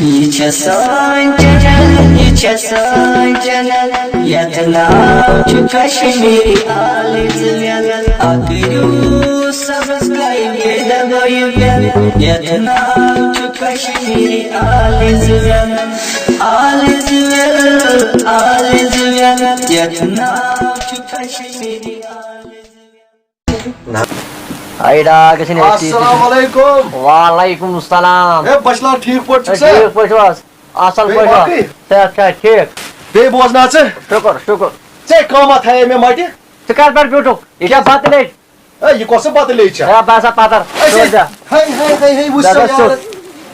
یہ چھ سان جنت یہ چھ سان جنت یت ناو چھ کشمیری آل زویل اکریو سبسکرائب یہ دبائیو بیل یت ناو چھ کشمیری آل زویل یت ناو چھ کشمیری آل زویل. ایڈا کسی نے السلام علیکم. وعلیکم السلام. اے بچلا ٹھیک پٲٹھۍ چھُکھ ٹھیک پٲٹھۍ چھِو حظ اصل پٲٹھۍ صحت چھا ٹھیک بیٚیہِ بوزنا ژٕ شُکر شُکر ژےٚ کٲما تھایے مےٚ مٹہِ ژٕ کر پٮ۪ٹھ بیوٗٹھُکھ یہِ چھا بتہٕ لیٚج اے یہِ کۄس بتہٕ لیٚج چھےٚ ہے باسا پتر ہے وٕچھ سا یارٕ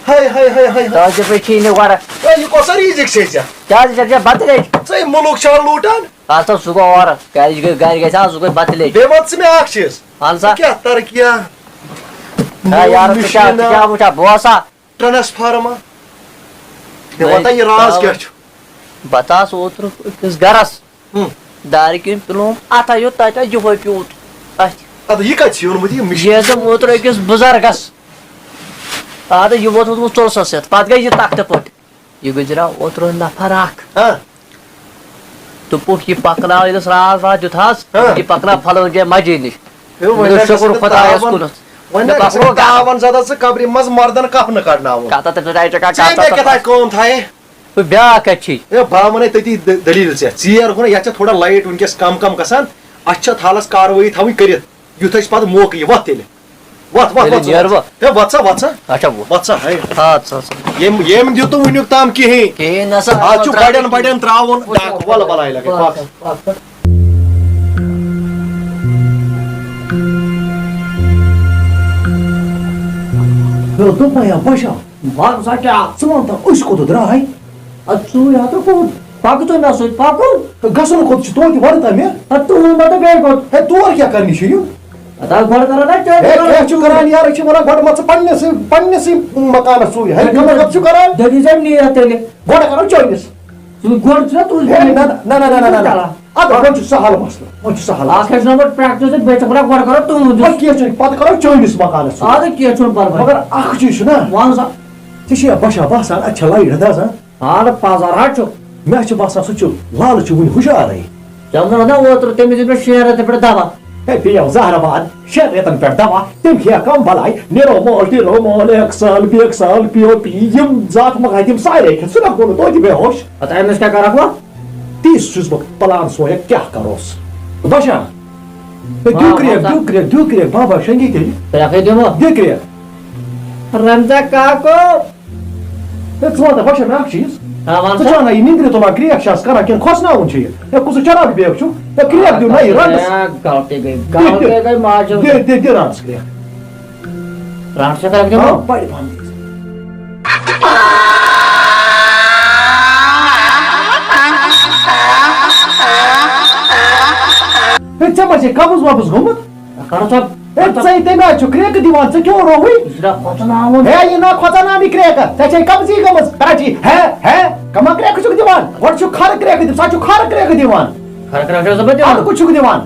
ہے تازِ پٲٹھۍ نہٕ گۄڈٕ اے یہِ کۄس ریٖزِک چھے ژےٚ کیٛازِ ژےٚ چھا بتہٕ لیٚج ژٕ مُلُک چھا لوٗٹان ہسا سُہ گوٚو اورٕ کیٛازِ گرِ گژھِ آسُن سُہ گٔے بتہٕ لیٚج بیٚیہِ وَن ژٕ مےٚ اکھ چیٖز اہن سا کیٛاہ ترقیہ ہے یارٕ ژٕ کیٛاہ وٕچھا بہٕ اوسا ٹرانسفارما مےٚ وَنتا یہِ راز کیٛاہ چھُ بہٕ ژاس اوترٕ أکِس گرس دارِ کِنۍ پِلوم اتھا یوت تتہِ یِہوے پیوٗت اتھِ اَدٕ یہِ کَتہِ چھُ اوٚنمُت یہِ مِشیٖن یہِ ٲسٕم اوترٕ أکِس بُزرگس ادٕ یہِ ووتمُت ژُلسس یتھ پتہٕ گٔے یہِ تختہٕ پٲٹھۍ یہِ گُزریو اوترٕ نفر اکھ دوٚپُکھ یہِ پکناو ییٚلہِ راز واز دیُتہس یہِ پکناو فلٲنۍ جایہِ مسجد نِش شُکر خۄدایس کُنتھ داون زدہ ژٕ قبرِ منٛز مردن کفنہٕ کڑناوُن کٲم تھایے بیاکھ کتہِ چھی ہے بہٕ ونے تٔتی دٔلیٖل ژےٚ گوٚو یتھ چھےٚ تھوڑا لایٹ ونکیٚس کم کم گژھان اتھ چھِ حالس کاروٲیی تھاوٕنۍ کٔرِتھ یُتھ أسۍ پتہٕ موقعہٕ یہِ وتھ تیٚلہِ وَتھ سا ییٚمۍ دیُتُم وُنیُک تام کِہیٖنۍ آز چھُ بڑٮ۪ن بڑٮ۪ن تراوُن ولہٕ بلاے لگے دوٚپمَے بچا وَن سا کیٛاہ ژٕ وَن تہٕ أسۍ کوٚت درٛاے اَدٕ ژٕے ہَتہٕ کوٚت پَکہٕ ژٕ مےٚ سۭتۍ پَکُن گژھُن کوٚت چھُ توتہِ وَنتا مےٚ تُہُنٛد مطلب بیٚیہِ کوٚت ہے تور کیٛاہ کرنہِ چھُ یُن اَدٕ گۄڈٕ کرو نا کیٛاہ چھُ کران یارٕ چھِ وَنان گۄڈٕ مان ژٕ پننِسٕے مکانس سُے ہے کَمر چھُ کران دٔپِو سا نیرا تیٚلہِ گۄڈٕ کرو چٲنِس گۄڈٕ چھُنا تُہۍ اَدٕ وۄنۍ چھُ سہل مسلہٕ وۄنۍ چھُ سہل اکھ ہیٚچھنو بہٕ پرٛیکٹِس تہٕ بیٚیہِ چھُ گۄڈٕ کرو تُہُنٛد وۄنۍ کیٚنٛہہ چھُنہٕ پتہٕ کرو چٲنِس مکانس اَدٕ کیٚنٛہہ چھُنہٕ پرواے مگر اکھ چیٖز چھُنا وَن سا ژےٚ چھُیا بشا باسان اَتہِ چھےٚ لایٹ دَزان اَدٕ پَزر ہا چھُ مےٚ چھُ باسان سُہ چھُ لالہٕ چھُ وُنہِ ہُشارٕے ژےٚ ووٚنُتھ نا اوترٕ تٔمِس دیُت مےٚ 6 رٮ۪تن پٮ۪ٹھ دوا ہے پیٚیو زہرباد 6 رٮ۪تن پٮ۪ٹھ دوا تٔمۍ کھیٚیا کم بلاے نیرومال ٹیرومال ایکسال بیکسال پی او پی یِم ذات مکان تِم سارے کھٮ۪تھ ژٕ نہ گوٚو نہٕ توتہِ بے ہوش پتہٕ أمِس کیٛاہ کرکھ وۄنۍ تی چھُس بہٕ پلان سویا کیٛاہ کروس بشا دیو کرٛیک بابا شنگی تیٚلہِ کرٛٮ۪کھٕے دِمو دِ کرٛیک رمزا کاکو ہے ژٕ وَن بشا مےٚ اکھ چیٖز وَن ژٕ سا چھُنا یہِ نِندرِ تُلان کرٛیک چھِ کران کِنہٕ کھۄژناوُن چھُ یہِ ہے کُس چراگ بیگ چھُ ہے کرٛیک دِیِو نہ یہِ رنٛگس غلطی گٔے ماجہِ دِ رنٛگس کرٛیک رنٛگ چھا کرکھ دِمو بڑِ پہن ہے ژےٚ ما چھے قبض وبض گوٚمُت کرو سا ہے ژےٚ تَمہِ آیہِ چھُ کرٛیکہٕ دِوان ژٕ کیوں رووٕے یہِ چھُنا کھۄژناوُن ہے یہِ نا کھۄژاناونہِ کرٛیکہٕ ژےٚ چھے قبضی گٔمٕژ کراچی ہے کما کرٛیکہٕ چھُکھ دِوان گۄڈٕ چھُکھ کھرٕ کرٛیکہٕ دِوان سۄ چھُ کھرٕ کرٛیکہٕ دِوان کرکھ چھُس بہٕ دِوان اَدٕ کُس چھُکھ دِوان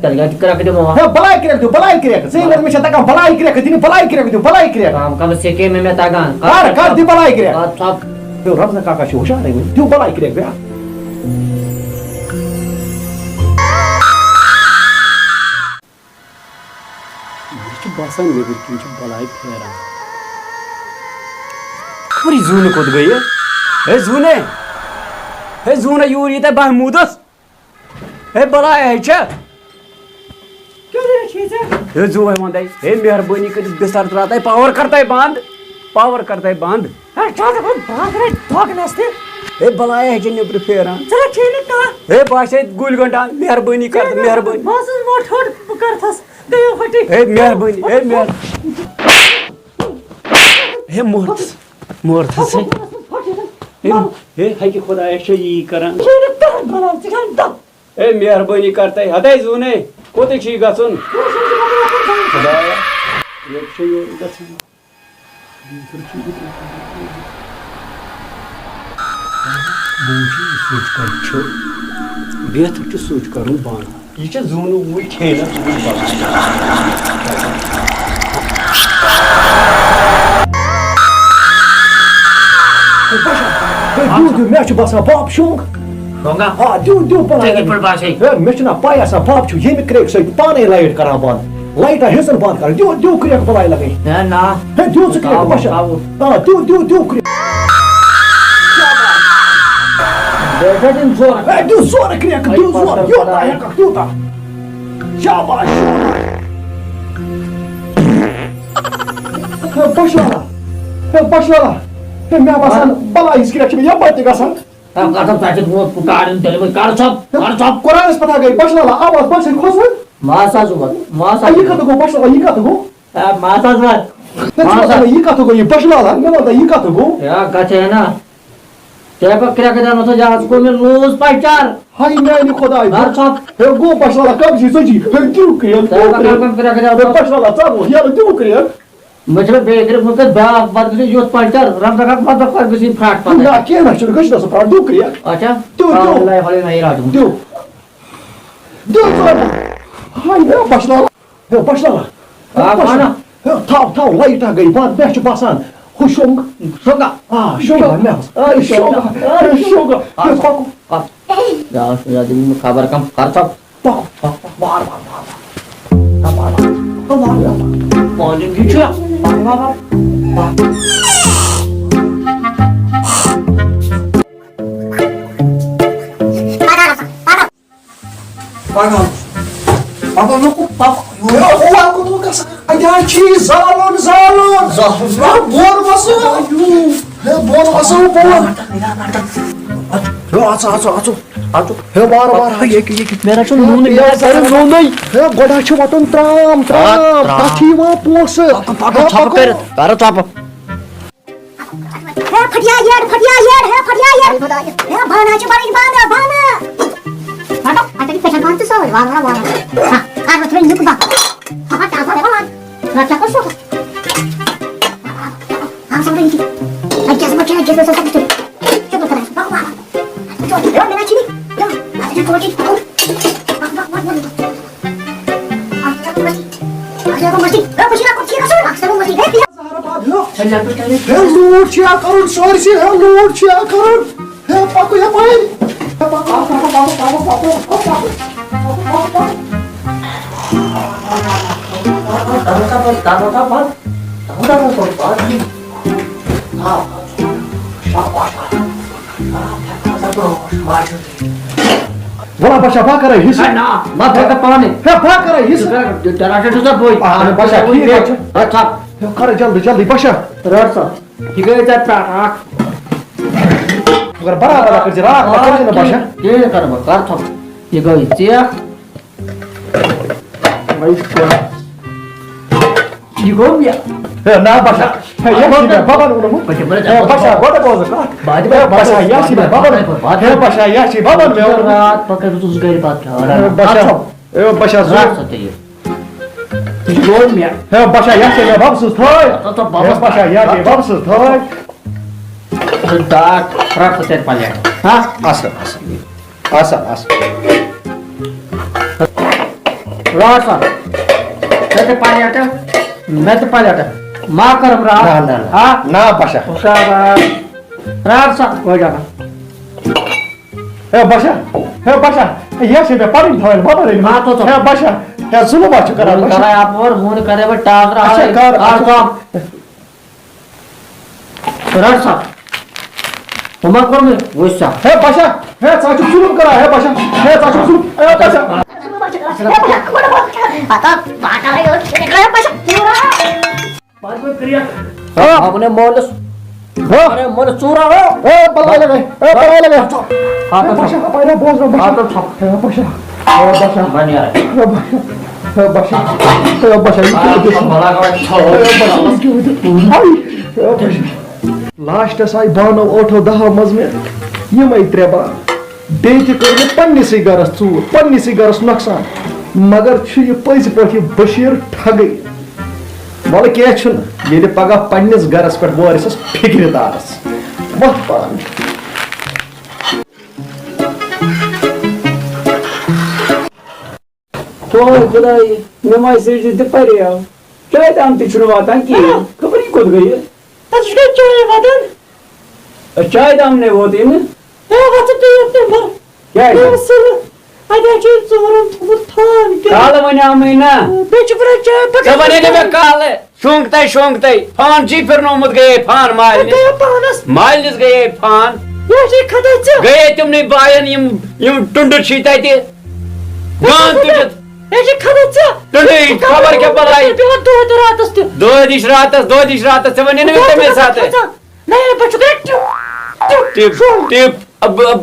تیٚلہِ کرکھ دِمو ہے بلاے کرٛیکہٕ دِیِو بلاے کرٛیکہٕ ژےٚ ووٚن مےٚ چھےٚ تگان بلاے کرٛیکہٕ دِنہِ بلاے کرٛیکہٕ دِیِو بلاے کرٛیکہٕ کم کم سِکے مےٚ تگان کر دِ بلاے کرٛیکہٕ ادٕ سا دیو رمضان کاکا چھُ ہُشارٕے وۄنۍ دِیِو بلاے کرٛیکہٕ بیٛاکھ مےٚ چھُ باسان نیٚبٕرۍ کِنۍ چھُ بلاے پھیران خبر یہِ زوٗنہٕ کوٚت گٔیہِ ہے زوٗنَے یوٗر ییٖتیٛاہ محموٗدس ہے بلاے ہے چھےٚ ہے زوٗ ہے وَنتَے ہے مہربٲنی کٔرِتھ بِستر ترٛاوتَے پاور کرتَے بنٛد ہے بلاے ہے چھےٚ نیٚبرٕ پھیران ہے بہٕ آسے گُلۍ گنٛڈان مہربٲنی کر مہربٲنی ہے مہربٲنی ہے مورتھس ہے ہیٚکہِ خۄدایَس چھےٚ یی کران ہے مہربٲنی کرتَے ہتے زوٗنے کوٚتٕے چھُے گژھُن خۄدایا ییٚتہِ چھےٚ یورٕ گژھان بہتر چھُ سُچ کرُن بنٛد یہِ چھےٚ زوٗنہٕ وٕنۍ کھیٚنَس مےٚ چھُ باسان باب شونٛگ شونگا دیو ژےٚ کِتھ پٲٹھۍ باسے مےٚ چھُنہ پاے آسان باب چھُ ییٚمہِ کرٛیکہِ سۭتۍ پانے لایٹ کران بنٛد لایٹا ہیٚژن بنٛد کران دیو کرٛیکھ بلاے لگٲے ہے نا ہے دیو ژٕ کرٛیکھ بشا دیو کرٛیکھ بیٹھا دِم ژور ہے دیو زورٕ کرٛیکھ دیو زورٕ یوٗتاہ ہٮ۪ککھ تیوٗتاہ شاباش بشوالا مےٚ باسان بلاے ہِنٛز کرٛیکھ چھِ مےٚ یپٲرۍ تہِ گژھان قرآنس پتہ گٔے بشوالا آواز بڑھ سۭتۍ کھوژوٕ یہِ کتھ گوٚو بشوالا یہِ کتھ گوٚو یہِ کتھ گوٚو یہِ بشوالا مےٚ وَن تہٕ یہِ کتھ گوٚو ہاے میانہِ خۄداے ہے گوٚو بشوالا کَبجی ژٔجی ہے دیو کرٛیکھ بشوالا ژٕ گوٚو یَلہٕ دیو کرٛیکھ نہ کینٛہہ نہ چھُنہٕ گٔژھِنَس ژٕ پرٛار دیو کرٛیکھ دیو ہاے بشوالا تھاو لایٹا گٔے بنٛد مےٚ چھُ باسان ہُہ شونٛگ خبر کم کر گۄڈٕ چھُ وَٹُن ترام تَتھ چھِ یِوان پونٛسہٕ لوٗٹ چھُ کرُن سٲرسٕے لوٗٹ چھُ کرُن پکو یپٲرۍ ولا بشا بہٕ کرے حِصہٕ بہٕ کرے حِصہٕ کر جلدی بشا مگر برابر کٔرزِ راتھ مہ کٔرزِ نہٕ بشا یہ گئی ژےٚ یہ گوٚو مےٚ نہ بشا بابن ووٚنمُت بشا گۄڈٕ بوز کتھ بشا یہِ چھِ مےٚ بابن بشا یہِ چھِ بابن مےٚ ووٚنمُت رات پکر ژٕ گرِ پتہٕ بشا یہ گوٚو مےٚ بشا یہِ چھِ مےٚ ببہٕ سٕنٛز تھٲے بشا یہِ چھِ ببہٕ سٕنٛز تھٲے ڈاک رکھ تیرے پلیٹ اصل راٹ سا تے پلیٹ میں تے پلیٹ ما کرم رات نہ بشا راٹ سا کوئی جگہ بشا یہِ چھِ مےٚ پنٕنۍ تھٲے بابن بشا ظُلم چھُ کران کرے اپور ہون کرے وہ ٹاگر راٹ سا تما کر میں وسا بشا ژٕ چھُکھ ظُلم کران بشا ژٕ چھُکھ ظُلم بشا اپنے مولس من چورا بلاے لگے بشا لاسٹس آیہِ بانو ٲٹھو دہو منٛز مےٚ یِمے ترٛےٚ بانہٕ بیٚیہِ تہِ کٔر مےٚ پننسٕے گرس ژوٗر پننسٕے گرس نۄقصان مگر چھُ یہِ پٔزۍ پٲٹھۍ یہِ بشیٖر ٹھگٕے وَلہٕ کینٛہہ چھُنہٕ ییٚلہِ پگاہ پننس گرس پٮ۪ٹھ وٲرِسس فِکرِ تارس وۄتھ پانہٕ خداے مےٚ ما سۭتۍ تہِ پریو چاے تام تہِ چھُنہٕ واتان کِہیٖنۍ خبر یہِ کوٚت گٔیہِ چاے تام نے ووت یہِ نہٕ کیٛازِ کالہٕ وَنیٛامٕے نا ژےٚ وَنے نہٕ مےٚ کالہٕ شۄنٛگتَے فان چھی پھِرنومُت گٔیے فان مالنِس گٔیے فان گٔیے تِمنٕے باین یِم ٹُنڈٕ چھی تَتہِ گان تُجِتھ ٹُنڈٕے خبر کیٛاہ بلاے دۄہدِش راتس ژےٚ وَنے نہٕ مےٚ تَمے ساتہٕ ٹِپ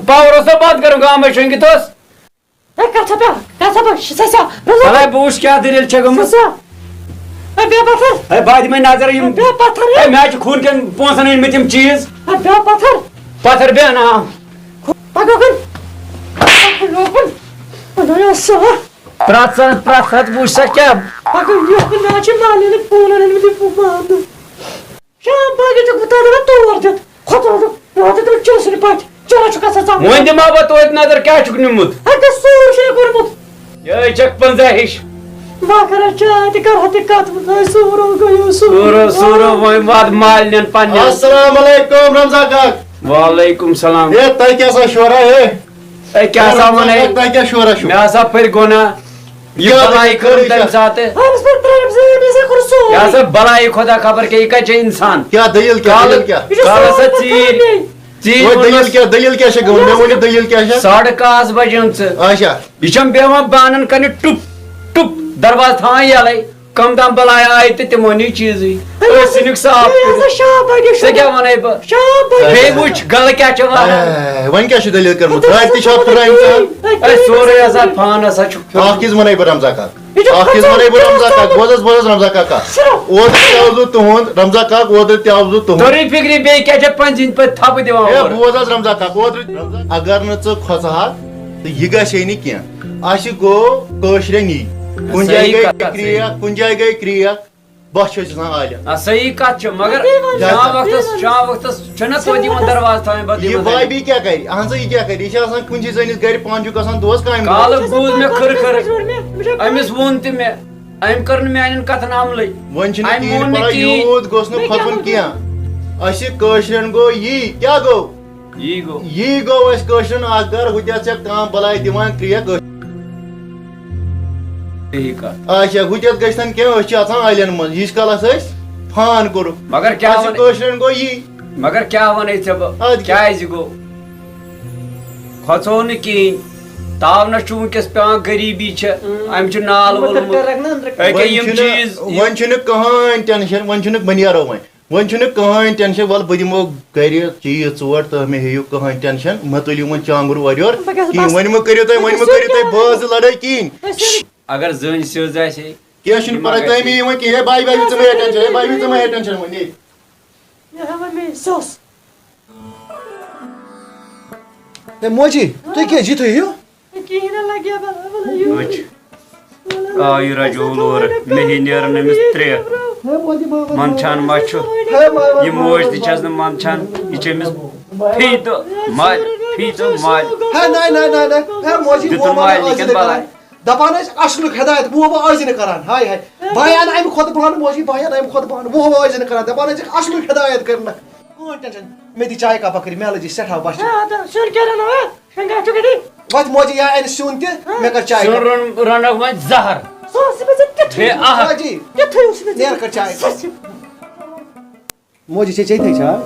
پاور اوس نا بنٛد کَرُن گامٕے شۄنٛگِتھ اوس بلاے بہٕ وٕچھِ کیٛاہ دٔلیٖل چھےٚ گٔمٕژ ہے بہٕ دِمے نظر یِم ہے مےٚ حظ چھِ خوٗن کٮ۪ن پونٛسن أنۍمٕتۍ یِم چیٖز پتھر بیٚہن پرٛٮ۪تھ ساتہٕ وٕچھ سا کیٛاہ وۄنۍ دِمہا بہٕ توتہِ نظر کیٛاہ چھُکھ نیوٗمُت یہے چھکھ 50 ہِش سوٗرو وۄنۍ وات مالنٮ۪ن پننٮ۪ن السلام علیکم رمضان کاک وعلیکم سلام ہے تۄہہِ کیٛاہ سا شورا ہے ہے کیٛاہ سا وَنے تۄہہِ کیٛاہ شورا چھُو مےٚ ہسا پھٔرۍ گۄناہ یہِ بلاے کٔرٕم تَمہِ ساتہٕ یہِ ہسا بلاے خۄدا خبر کیٛاہ یہِ کَتہِ چھِ اِنسان کیٛاہ دٔلیٖل کالہٕ ہسا ژیٖرۍ دٔلیٖل کیٛاہ چھِ گٔمٕژ مےٚ ؤنِو دٔلیٖل کیٛاہ چھِ 11:30 بجیمژٕ اچھا یہِ چھَم بیٚہوان بانن کنہِ ٹُپ ٹُپ دروازٕ تھاوان یَلے کم تام بلاے آیہِ تہٕ تِمو نی چیٖزٕے أسۍ ژھٕنِکھ صاف ژےٚ کیٛاہ وَنے بہٕ بیٚیہِ وٕچھ گلہٕ کیٛاہ چھِ وَنان وۄنۍ کیٛاہ چھُ دٔلیٖل کٔرمٕژ راتھ تہِ چھا پھٕرٲیمٕژ ہے سورُے ہسا فان ہسا چھُکھ اکھ چیٖز وَنے بہٕ رمضان کاک بوز حظ رمضان کاکا اوترٕ تہِ آوُس بہٕ تُہُنٛد رمضان کاک اوترٕ تہِ آوُس بہٕ تُہُنٛد تورٕے فِکرِ بیٚیہِ کیٛاہ چھےٚ پنٛزِ ہِنٛدۍ پٲٹھۍ تھپہٕ دِوان ہے بوز حظ رمضان کاک اوترٕ اگر نہٕ ژٕ کھۄژٕہَکھ تہٕ یہِ گژھِ ہے نہٕ کیٚنٛہہ اَسہِ گوٚو کٲشرٮ۪ن یی کُنہِ جایہِ گٔے کرٛیک بہٕ چھُس آسان عالِم صحیح کتھ چھِ مگر شام وقتس چھُنہ توتہِ یِوان دروازٕ تھاوٕنۍ پتہٕ یہِ بابی کیٛاہ کرِ اہن سا یہِ کیٛاہ کرِ یہِ چھِ آسان کُنہِ سٲنِس گرِ پانہٕ چھُکھ آسان دۄہس کامہِ کالہٕ بوٗز مےٚ کھٕرٕ أمِس ووٚن تہِ مےٚ أمۍ کٔر نہٕ میانٮ۪ن کتھن عملٕے وۄنۍ چھُنہٕ کِہیٖنۍ پرواے یوٗت گوٚژھ نہٕ کھۄژُن کیٚنٛہہ اَسہِ کٲشرٮ۪ن گوٚو یی کیٛاہ گوٚو یی گوٚو اَسہِ کٲشرٮ۪ن اکھ گرٕ ہُتہِ ژےٚ کانٛہہ بلاے دِوان کرٛیک اچھا ہُتٮ۪تھ گژھِ نہٕ کیٚنٛہہ أسۍ چھِ آسان عالٮ۪ن منٛز یٖتِس کالس أسۍ فان کوٚرُکھ مگر کیٛاہ کٲشرٮ۪ن گوٚو یی مگر کیٛاہ ونے ژےٚ بہٕ کیٛازِ گوٚو کھۄژو نہٕ کِہیٖنۍ تاونس چھُ وٕنکیٚس پیٚوان غریٖبی چھِ أمۍ چھُ نال وولمُت أکیٛاہ یِم چیٖز وۄنۍ چھُنہٕ کٕہٕنۍ ٹٮ۪نشن وۄنۍ چھُنہٕ بہٕ نیرو وۄنۍ چھُنہٕ کٕہٕنۍ ٹٮ۪نشن وَلہٕ بہٕ دِمو گرِ چیٖز 4 تہٕ مےٚ ہیٚیِو کٕہٕنۍ ٹٮ۪نشن مہ تُلِو وۄنۍ چانگُر اورٕ یورٕ کِہیٖنۍ وۄنۍ مہ کٔرِو تُہۍ بٲژٕ لڑٲے کِہیٖنۍ اگر زٔنۍ سیٚود آسہِ ہے کینٛہہ چھُنہٕ پرواے تُہۍ مہ یِیِو وۄنۍ کِہیٖنۍ باے ژٕ مہ ہےٚ ٹٮ۪نشن باے ژٕ مہ ہےٚ ٹٮ۪نشن وۄنۍ ہے موجی تُہۍ کیٛازِ یِتھُے ہِیوٗ آیہِ رجول اورٕ مےٚ ہی نیرن أمِس 3 منٛدچھان ما چھُ یہِ موج تہِ چھس نہٕ منٛدچھان یہِ چھِ أمِس فی دۄہ مالہِ دِتُن مالنہِ کٮ۪ن بلاے دپان ٲسۍ اصلُک ہدایت وُہ ٲسۍ نہٕ کران ہاے ہاے بہٕ اَنہٕ اَمہِ کھۄتہٕ بہانہٕ موجی بہٕ اَنہٕ اَمہِ کھۄتہٕ بہانہٕ وُہ ٲسۍ نہٕ کران دپان ٲسۍ اصلُک ہدایت کٔرنَکھ کٕہٕنۍ ٹٮ۪نشن مےٚ دِ چاے کپا کٔرِتھ مےٚ لٔجی سٮ۪ٹھاہ بچہِ وۄنۍ موجی یا اَنہِ سیُن تہِ مےٚ کٔر چاے رنکھ وۄنۍ زہر نیر کٔر چاے موجی ژےٚ چیٚتھٕے چاے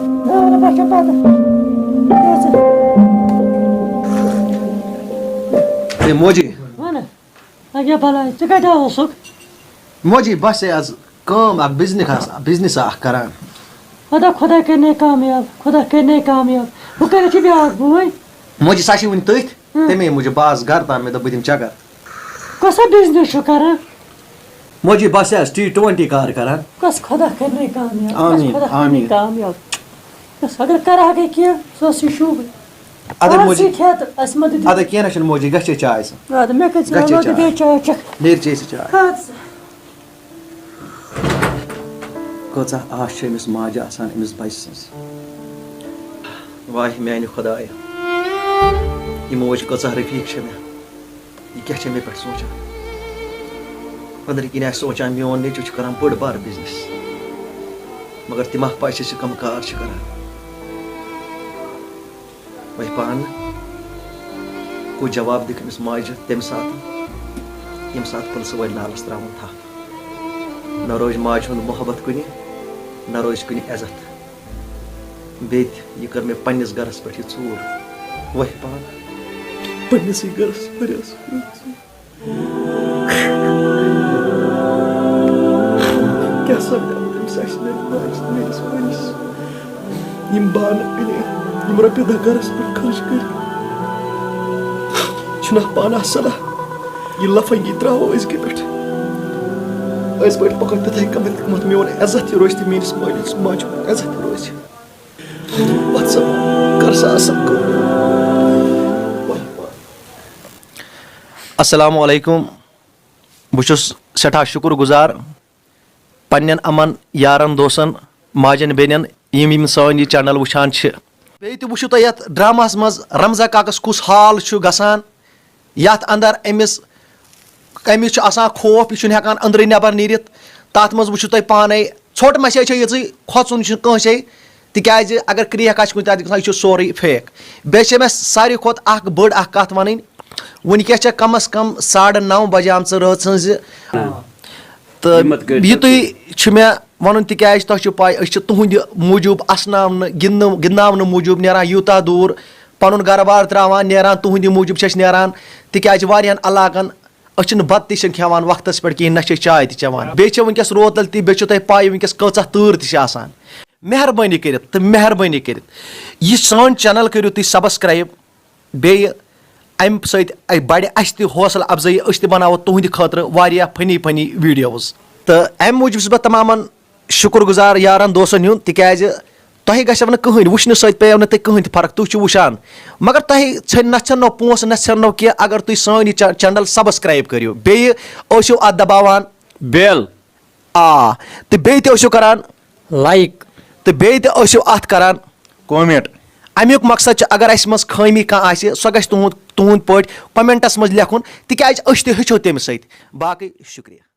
ہے موجی موجی بس ہے آز کٲم اکھ بِزنِس اکھ کران خدا کرنے کامیاب بہٕ کَرٕ چھِ بیٛاکھ بوے موجی سۄ چھِ وُنہِ تٔتھۍ تَمے موٗجوٗب بہٕ آس گرٕ تام مےٚ دوٚپ بہٕ دِمہٕ چکر کۄسا بِزنِس چھُ کران موجی بس ہے T20 کار کران کۄس خدا کرنے آمیٖن آمیٖن کامیاب اگر کرہاکھ کینٛہہ سُہ اوس یہِ شوٗبٕے اَدٕ موجی کھٮ۪تھ اَسہِ مہ دِتِو اَدٕ کیٚنٛہہ نہ چھُنہٕ موجی گژھِ چاے سُہ اَدٕ مےٚ کٔرۍ گژھِ ژٕ بیٚیہِ چاے چکھ نیرِ چے سُہ چاے اَدٕ سا کۭژاہ آش چھِ أمِس ماجہِ آسان أمِس بچہِ سٕنٛز واے میانہِ خۄدایا یہِ موج کۭژاہ رفیٖق چھےٚ مےٚ یہِ کیٛاہ چھےٚ مےٚ پٮ۪ٹھ سونٛچان أنٛدرٕ کِنۍ آسہِ سونٛچان میون نیٚچوٗ چھُ کران بٔڑ بار بِزنِس مگر تِم اکھ پاے چھِ سُہ کَم کار چھِ کران وہی پان کو جواب دِکھ أمِس ماجہِ تَمہِ ساتہٕ ییٚمہِ ساتہٕ پٕلسہٕ وٲلۍ نالَس ترٛاوُن تھَپھ نہ روزِ ماجہِ ہُنٛد محبت کُنہِ نہ روزِ کُنہِ عزت بیٚیہِ تہِ یہِ کٔر مےٚ پنٛنِس گَرَس پٮ۪ٹھ یہِ ژوٗر وہی پان پنٛنِسٕے گَرَس واریاہ کیٛاہ سَپدیو تٔمِس اَسہِ میٛانہِ ماجہِ تہٕ میٛٲنِس مٲلِس یِم بانہٕ أنۍ یِم رۄپیہِ دَہ گَرَس پٮ۪ٹھ خرچ کٔرۍ چھُنہ پانہٕ صلاح یہِ لفنگی ترٛاوو أزکہِ پٮ۪ٹھ أزۍ پٲٹھۍ پَکو تِتھَے کٔنۍ میون عزت تہِ روزِ تہٕ میٛٲنِس مٲلِس ماجہِ ہُنٛد عزت تہِ روزِ پَتہٕ سا کر سا اَصٕل کٲم. السلام علیکم بہٕ چھُس سٮ۪ٹھاہ شُکُر گُزار پنٛنٮ۪ن یِمن یارن دوستن ماجٮ۪ن بیٚنٮ۪ن یِم سٲنۍ یہِ چینل وٕچھان چھِ بیٚیہِ تہِ وٕچھِو تُہۍ یتھ ڈراماہس منٛز رمضا کاکس کُس حال چھُ گژھان یتھ انٛدر أمِس چھُ آسان خوف یہِ چھُنہٕ ہٮ۪کان أنٛدرٕ نٮ۪بر نیٖرِتھ تتھ منٛز وٕچھِو تُہۍ پانے ژھوٚٹ مسے چھِ یِژٕے کھۄژُن چھُنہٕ کٲنٛسے تِکیازِ اگر کرٛیکھ آسہِ کُنہِ تتھ گژھان یہِ چھُ سورُے فیک بیٚیہِ چھِ مےٚ ساروی کھۄتہٕ اکھ بٔڑ اکھ کتھ ونٕنۍ وٕنکیٚس چھےٚ کم از کم 9:30 بجیمژٕ رٲژ ہٕنٛزِ تہٕ یہِ تُہۍ چھُ مےٚ ونُن تِکیازِ تۄہہِ چھُو پاے أسۍ چھِ تُہنٛدِ موٗجوٗب اسناونہٕ گِنٛدناونہٕ موٗجوٗب نیران یوٗتاہ دوٗر پنُن گرٕ بار ترٛاوان نیران تُہنٛدِ موٗجوٗب چھِ أسۍ نیران تِکیازِ واریاہن علاقن أسۍ چھِنہٕ بتہٕ تہِ چھِنہٕ کھٮ۪وان وقتس پٮ۪ٹھ کِہینۍ نہ چھِ أسۍ چاے تہِ چٮ۪وان بیٚیہِ چھِ وٕنکیٚس روتل تہِ بیٚیہِ چھُو تۄہہِ پاے وٕنکیٚس کۭژاہ تۭر تہِ چھِ آسان مہربٲنی کٔرِتھ تہٕ مہربٲنی کٔرِتھ یہِ سٲنۍ چینل کٔرِو تُہۍ سبسکرایب بیٚیہِ امہِ سۭتۍ بڑِ اسہِ تہِ حوصلہٕ افضٲیی أسۍ تہِ بناوو تُہنٛدِ خٲطرٕ واریاہ فنی ویٖڈیوز تہٕ امہِ موٗجوٗب چھُس بہٕ تمامن شُکُر گُزار یارن دوستن ہُنٛد تِکیازِ تۄہہِ گژھیو نہٕ کٕہٕنۍ وٕچھنہٕ سۭتۍ پیٚیو نہٕ تۄہہِ کٕہٕنۍ تہِ فرق تُہۍ چھِو وٕچھان مگر تۄہہِ نہ ژھٮ۪نو پونٛسہٕ نہ ژھٮ۪نو کینٛہہ اگر تُہۍ سٲنۍ یہِ چینل سبسکرایب کٔرِو بیٚیہِ ٲسِو اتھ دباوان بیل تہٕ بیٚیہِ تہِ ٲسِو کران لایک تہٕ بیٚیہِ تہِ ٲسِو اتھ کران کومنٹ امیُک مقصد چھُ اگر اسہِ منٛز خٲمی کانٛہہ آسہِ سۄ گژھِ تُہُنٛد پٲٹھۍ کومنٹس منٛز لیکھُن تِکیازِ أسۍ تہِ ہیٚچھو تٔمِس سۭتۍ باقٕے شُکریہ.